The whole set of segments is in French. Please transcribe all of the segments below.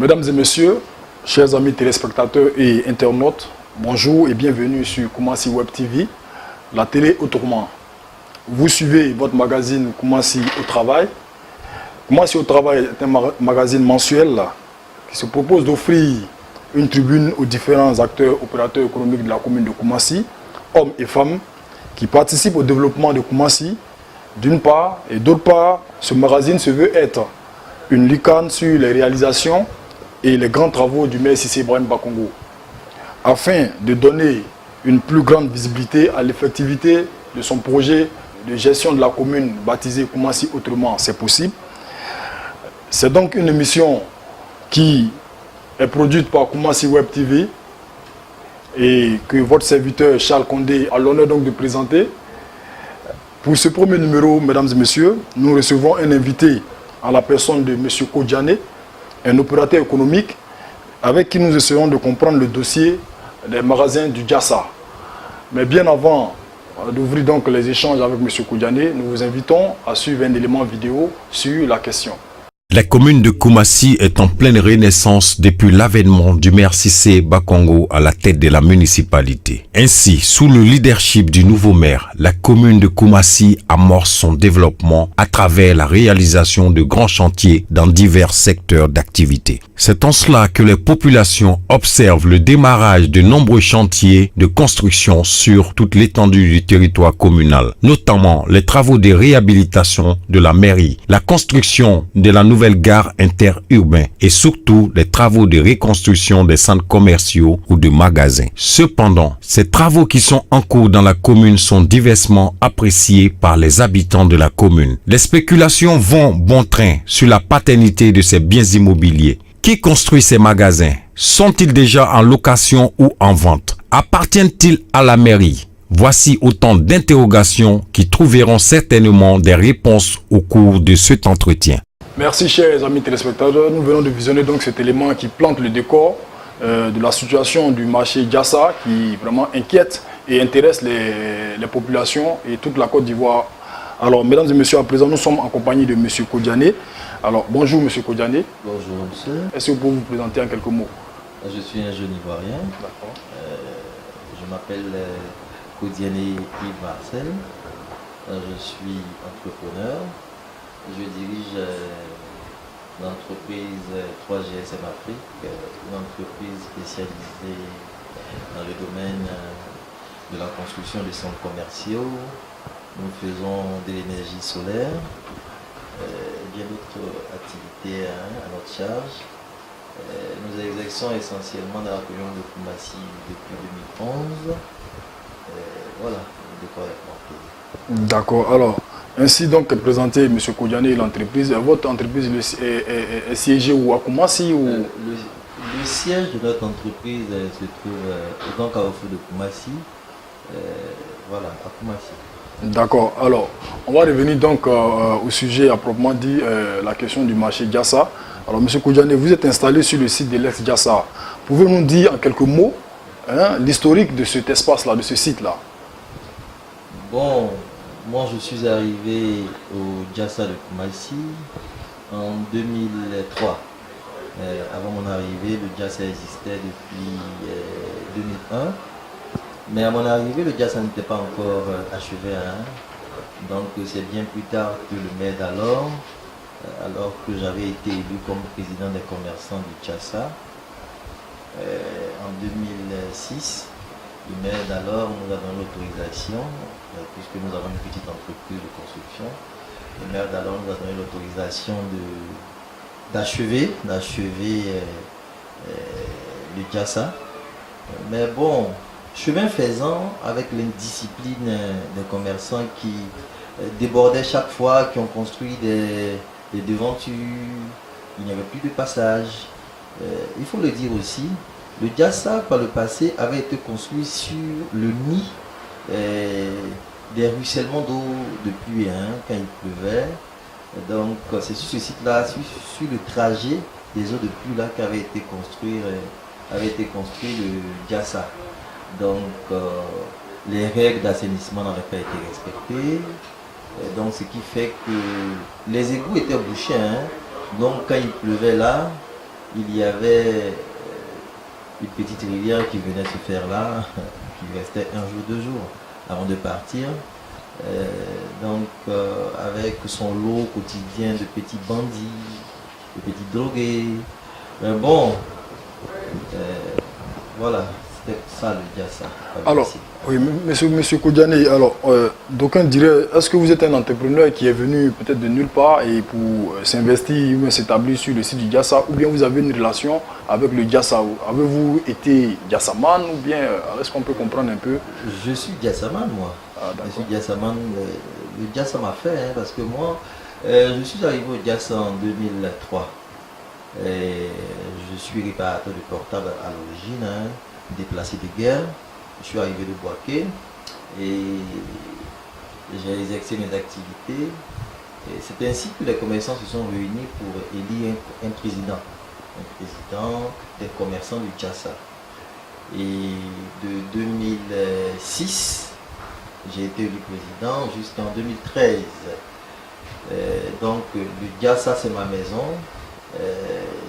Mesdames et messieurs, chers amis téléspectateurs et internautes, bonjour et bienvenue sur Koumassi Web TV, la télé autrement. Vous suivez votre magazine Koumassi au travail. Koumassi au travail est un magazine mensuel qui se propose d'offrir une tribune aux différents acteurs opérateurs économiques de la commune de Koumassi, hommes et femmes, qui participent au développement de Koumassi, d'une part, et d'autre part, ce magazine se veut être une licane sur les réalisations et les grands travaux du maire Cissé Ibrahim Bakongo, afin de donner une plus grande visibilité à l'effectivité de son projet de gestion de la commune baptisé Koumassi autrement, c'est possible. C'est donc une émission qui est produite par Koumassi Web TV et que votre serviteur Charles Condé a l'honneur donc de présenter. Pour ce premier numéro, mesdames et messieurs, nous recevons un invité à la personne de M. Kodjane, un opérateur économique avec qui nous essayons de comprendre le dossier des magasins du Djassa. Mais bien avant d'ouvrir donc les échanges avec M. Kodjane, nous vous invitons à suivre un élément vidéo sur la question. La commune de Koumassi est en pleine renaissance depuis l'avènement du maire Cissé Bakongo à la tête de la municipalité. Ainsi, sous le leadership du nouveau maire, la commune de Koumassi amorce son développement à travers la réalisation de grands chantiers dans divers secteurs d'activité. C'est en cela que les populations observent le démarrage de nombreux chantiers de construction sur toute l'étendue du territoire communal, notamment les travaux de réhabilitation de la mairie, la construction de la nouvelle gare interurbaine et surtout les travaux de reconstruction des centres commerciaux ou de magasins. Cependant, ces travaux qui sont en cours dans la commune sont diversement appréciés par les habitants de la commune. Les spéculations vont bon train sur la paternité de ces biens immobiliers. Qui construit ces magasins? Sont-ils déjà en location ou en vente? Appartiennent-ils à la mairie? Voici autant d'interrogations qui trouveront certainement des réponses au cours de cet entretien. Merci chers amis téléspectateurs, nous venons de visionner donc cet élément qui plante le décor de la situation du marché Djassa qui vraiment inquiète et intéresse les populations et toute la Côte d'Ivoire. Alors mesdames et messieurs, à présent nous sommes en compagnie de M. Kodjane. Alors bonjour M. Kodjane. Bonjour monsieur. Est-ce que vous pouvez vous présenter en quelques mots? Je suis un jeune Ivoirien. D'accord. Je m'appelle Kodjane Yves Marcel. Je suis entrepreneur. Je dirige l'entreprise 3GSM Afrique, une entreprise spécialisée dans le domaine de la construction de centres commerciaux. Nous faisons de l'énergie solaire, bien d'autres activités à notre charge. Nous exerçons essentiellement dans la commune de Koumassi depuis 2011. Voilà, de quoi est. D'accord, alors. Ainsi donc présenté M. Kodjane l'entreprise. Votre entreprise est siégée où, à Koumassi ou... Le siège de notre entreprise se trouve au Grand Carrefour de Koumassi. Voilà, à Koumassi. D'accord, alors on va revenir donc au sujet à proprement dit, la question du marché Djassa. Alors M. Kodjane, vous êtes installé sur le site de l'ex-Djassa. Pouvez-vous nous dire en quelques mots l'historique de cet espace-là, de ce site-là? Bon, moi je suis arrivé au Djassa de Koumassi en 2003. Avant mon arrivée, le Djassa existait depuis 2001. Mais à mon arrivée, le Djassa n'était pas encore achevé. Donc c'est bien plus tard que le maire d'alors, alors que j'avais été élu comme président des commerçants du Djassa, en 2006, le maire d'alors nous a donné l'autorisation, puisque nous avons une petite entreprise de construction. Le maire d'alors nous a donné l'autorisation d'achever le Djassa. Mais bon, chemin faisant, avec l'indiscipline des commerçants qui débordaient chaque fois, qui ont construit des devantures, il n'y avait plus de passage. Il faut le dire aussi, le Djassa par le passé avait été construit sur le nid des ruissellements d'eau de pluie quand il pleuvait. Donc c'est sur ce site-là, sur le trajet des eaux de pluie là qu'avait été construit le Djassa. Donc les règles d'assainissement n'avaient pas été respectées. Donc ce qui fait que les égouts étaient bouchés. Donc quand il pleuvait là, il y avait une petite rivière qui venait se faire là, qui restait un jour, 2 jours avant de partir. Avec son lot quotidien de petits bandits, de petits drogués. Mais bon, voilà, c'était ça le Diassa. Alors, oui, monsieur Kodiané, alors, d'aucuns diraient, est-ce que vous êtes un entrepreneur qui est venu peut-être de nulle part et pour s'investir ou s'établir sur le site du Diassa, ou bien vous avez une relation avec le Diassa? Avez-vous été Diassaman ou bien, est-ce qu'on peut comprendre un peu? Je suis Diassaman, moi. Je suis Diassaman, le Diassa m'a fait, hein, parce que moi, je suis arrivé au Diassa en 2003. Et je suis réparateur de portable à l'origine, hein, déplacé de guerre. Je suis arrivé de Boaké et j'ai exercé mes activités. C'est ainsi que les commerçants se sont réunis pour élire un président des commerçants du Diassa. Et de 2006, j'ai été élu président jusqu'en 2013. Donc le Diassa, c'est ma maison.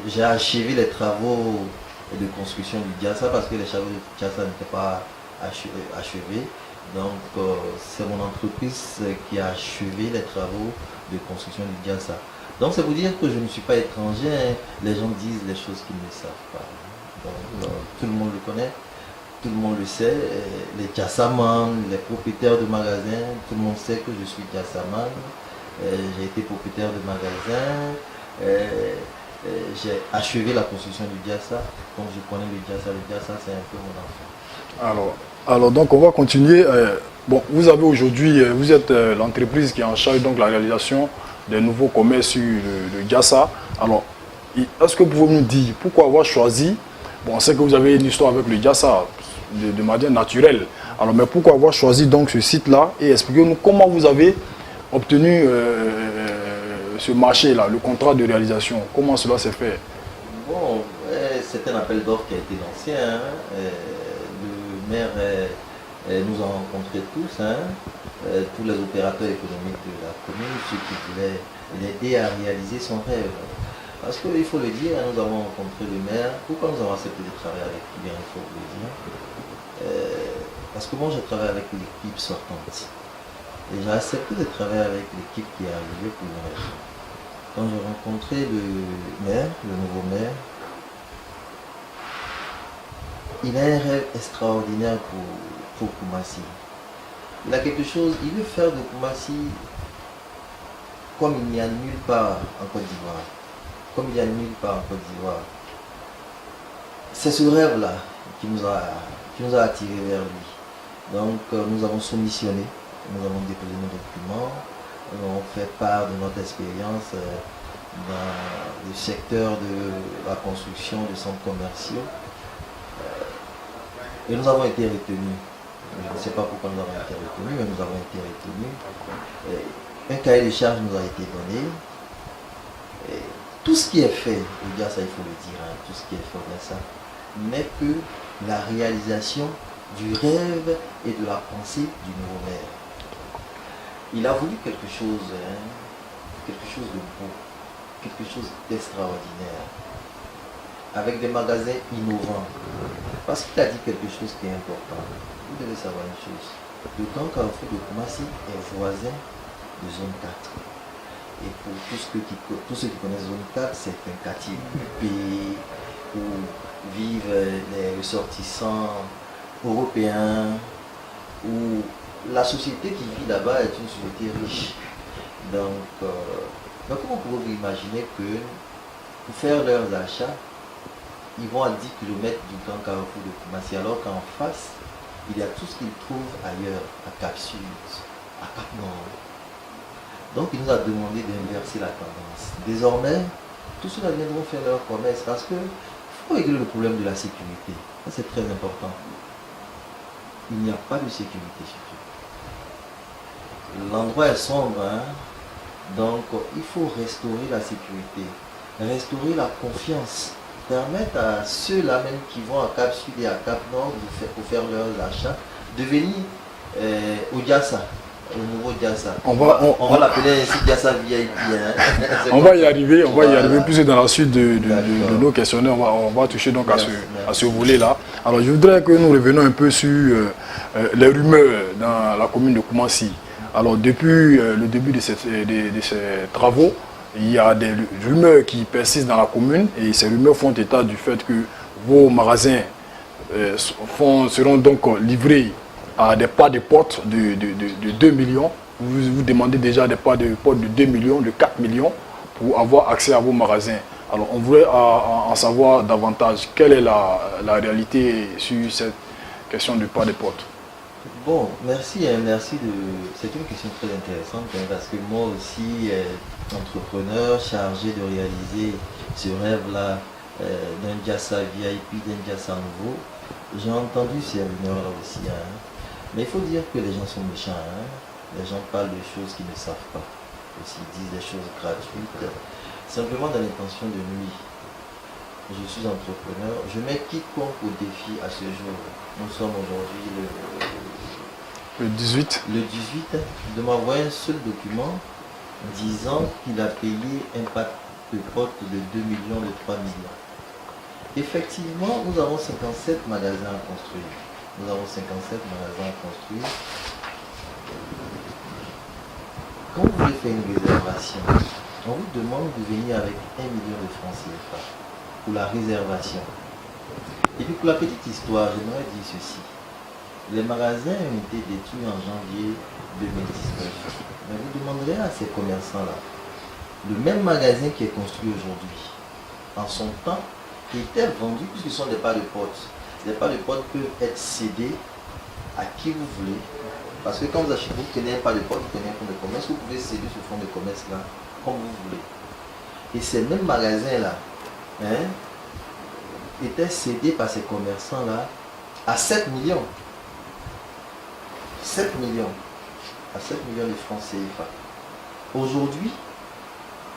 J'ai achevé les travaux de construction du Diassa parce que les travaux du Diassa n'étaient pas achevés. Donc c'est mon entreprise qui a achevé les travaux de construction du Diassa. Donc c'est pour dire que je ne suis pas étranger, hein. Les gens disent les choses qu'ils ne savent pas. Donc tout le monde le connaît, tout le monde le sait. Les Diassaman, les propriétaires de magasins, tout le monde sait que je suis Diassaman. J'ai été propriétaire de magasins. J'ai achevé la construction du Diassa, donc je connais le Diassa. Le Diassa, c'est un peu mon enfant. Alors donc on va continuer. Bon, vous avez aujourd'hui, vous êtes l'entreprise qui est en charge donc la réalisation des nouveaux commerces sur le Diassa. Alors, est-ce que vous pouvez nous dire pourquoi avoir choisi, bon, on sait que vous avez une histoire avec le Diassa de manière naturelle, alors mais pourquoi avoir choisi donc ce site-là et expliquez-nous comment vous avez obtenu ce marché-là, le contrat de réalisation, comment cela s'est fait? Bon, c'est un appel d'offres qui a été lancé, hein. Le maire nous a rencontrés tous, hein. Tous les opérateurs économiques de la commune, ceux qui voulaient l'aider à réaliser son rêve. Parce qu'il faut le dire, nous avons rencontré le maire. Pourquoi nous avons accepté de travailler avec lui? Il faut le dire. Parce que moi, je travaille avec l'équipe sortante. Et j'ai accepté de travailler avec l'équipe qui est arrivée pour une raison. Quand j'ai rencontré le maire, le nouveau maire, il a un rêve extraordinaire pour Koumassi. Il a quelque chose, il veut faire de Koumassi comme il n'y a nulle part en Côte d'Ivoire. Comme il n'y a nulle part en Côte d'Ivoire. C'est ce rêve-là qui nous a attirés vers lui. Donc nous avons soumissionné, nous avons déposé nos documents, nous avons fait part de notre expérience dans le secteur de la construction de centres commerciaux. Et nous avons été retenus. Je ne sais pas pourquoi nous avons été retenus, mais nous avons été retenus. Un cahier de charges nous a été donné. Et tout ce qui est fait, au Diassa, il faut le dire, hein, tout ce qui est fait au Diassa, n'est que la réalisation du rêve et de la pensée du nouveau maire. Il a voulu quelque chose de beau, quelque chose d'extraordinaire, avec des magasins innovants. Parce qu'il a dit quelque chose qui est important. Vous devez savoir une chose. Le Grand Carrefour de Koumassi est voisin de zone 4. Et pour tous ceux qui connaissent zone 4, c'est un quartier huppé où vivent les ressortissants européens, où la société qui vit là-bas est une société riche. Donc comment pouvez-vous imaginer que pour faire leurs achats, ils vont à 10 km du Grand Carrefour de Koumassi, alors qu'en face, il y a tout ce qu'ils trouvent ailleurs, à Cap Sud, à Cap Nord. Donc il nous a demandé d'inverser la tendance. Désormais, tous ceux-là viendront faire leur commerce parce qu'il faut régler le problème de la sécurité. Ça, c'est très important. Il n'y a pas de sécurité surtout. L'endroit est sombre, hein? Donc il faut restaurer la sécurité, restaurer la confiance, permettre à ceux-là même qui vont à Cap Sud et à Cap Nord pour faire leurs achats de venir au Diassa. le nouveau Diassa. On va l'appeler ainsi Diassa VIP. Hein. On va y arriver, plus dans la suite de nos questionnaires, on va toucher donc à ce volet-là. Alors je voudrais que nous revenions un peu sur les rumeurs dans la commune de Koumassi. Alors depuis le début de ces travaux, il y a des rumeurs qui persistent dans la commune et ces rumeurs font état du fait que vos magasins seront donc livrés à des pas de porte de 2 millions. Vous demandez déjà des pas de porte de 2 millions, de 4 millions pour avoir accès à vos magasins. Alors on voudrait en savoir davantage. Quelle est la réalité sur cette question du pas de porte? Bon, merci. C'est une question très intéressante parce que moi aussi, entrepreneur chargé de réaliser ce rêve-là d'un Diassa VIP, d'un Diassa nouveau, j'ai entendu ces rumeurs-là aussi. Hein. Mais il faut dire que les gens sont méchants. Hein. Les gens parlent de choses qu'ils ne savent pas. Aussi, ils disent des choses gratuites, simplement dans l'intention de nuire. Je suis entrepreneur. Je mets quiconque au défi à ce jour. Nous sommes aujourd'hui le 18. Le 18, de m'envoyer un seul document disant qu'il a payé un pack de potes de 2 millions, de 3 millions. Effectivement, nous avons 57 magasins à construire. Quand vous voulez faire une réservation, on vous demande de venir avec 1 million de francs CFA pour la réservation. Et puis pour la petite histoire, j'aimerais dire ceci. Les magasins ont été détruits en janvier 2019. Mais vous demanderez à ces commerçants-là, le même magasin qui est construit aujourd'hui, en son temps, était vendu puisque ce sont des pas de porte. Les pas de porte peuvent être cédés à qui vous voulez. Parce que quand vous achetez, vous tenez un pas de porte, vous tenez un fonds de commerce, vous pouvez céder ce fonds de commerce-là comme vous voulez. Et ces mêmes magasins-là étaient cédés par ces commerçants-là à 7 millions. 7 millions. À 7 millions de francs CFA. Aujourd'hui,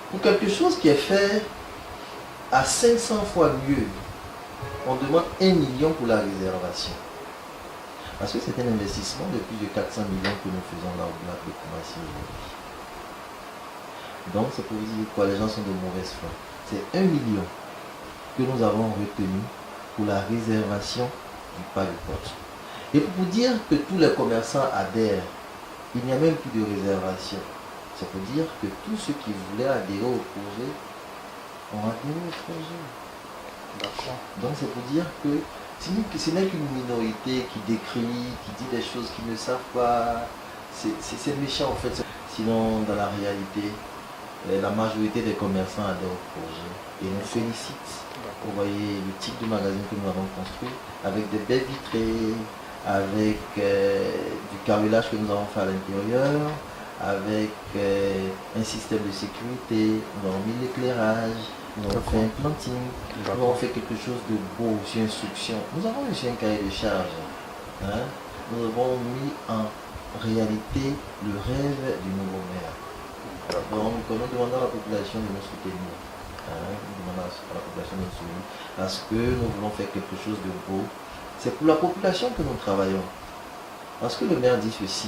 pour quelque chose qui est fait à 500 fois mieux, on demande 1 million pour la réservation. Parce que c'est un investissement de plus de 400 millions que nous faisons là au bloc de Koumassi aujourd'hui. Donc c'est pour vous dire quoi, les gens sont de mauvaise foi. C'est 1 million que nous avons retenu pour la réservation du pas de porte. Et pour vous dire que tous les commerçants adhèrent, il n'y a même plus de réservation. C'est pour dire que tous ceux qui voulaient adhérer au projet ont adhéré au projet. D'accord. Donc c'est pour dire que ce n'est qu'une minorité qui décrit, qui dit des choses qu'ils ne savent pas. C'est méchant en fait. Sinon, dans la réalité, la majorité des commerçants adhèrent au projet et nous félicitent. Vous voyez le type de magasin que nous avons construit avec des baies vitrées, avec du carrelage que nous avons fait à l'intérieur, avec un système de sécurité, nous avons mis l'éclairage, nous avons fait un planting, nous avons fait quelque chose de beau sur instruction. Nous avons reçu un cahier de charge. Hein? Nous avons mis en réalité le rêve du nouveau maire. Donc nous demandons à la population de nous soutenir. Nous demandons à la population de nous soutenir parce que nous voulons faire quelque chose de beau. C'est pour la population que nous travaillons. Parce que le maire dit ceci.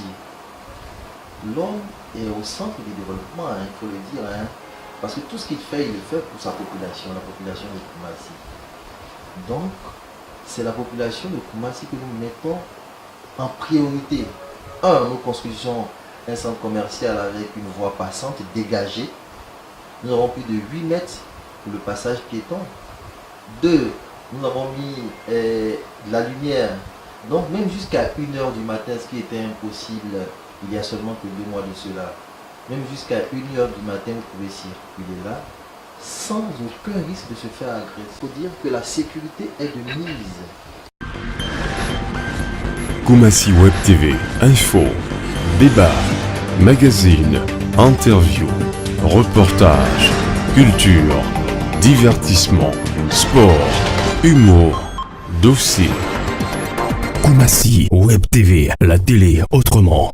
L'homme est au centre du développement, il faut le dire. Parce que tout ce qu'il fait, il le fait pour sa population, la population de Koumassi. Donc, c'est la population de Koumassi que nous mettons en priorité. Nous construisons un centre commercial avec une voie passante dégagée. Nous avons plus de 8 mètres pour le passage piéton. 2, nous avons mis de la lumière. Donc même jusqu'à 1h du matin, ce qui était impossible il y a seulement que 2 mois de cela, même jusqu'à 1h du matin, vous pouvez circuler là, sans aucun risque de se faire agresser. Il faut dire que la sécurité est de mise. Koumassi Web TV, info, débat, magazine, interview, reportage, culture, divertissement, sport, humour, dossier. Koumassi Web TV, la télé autrement.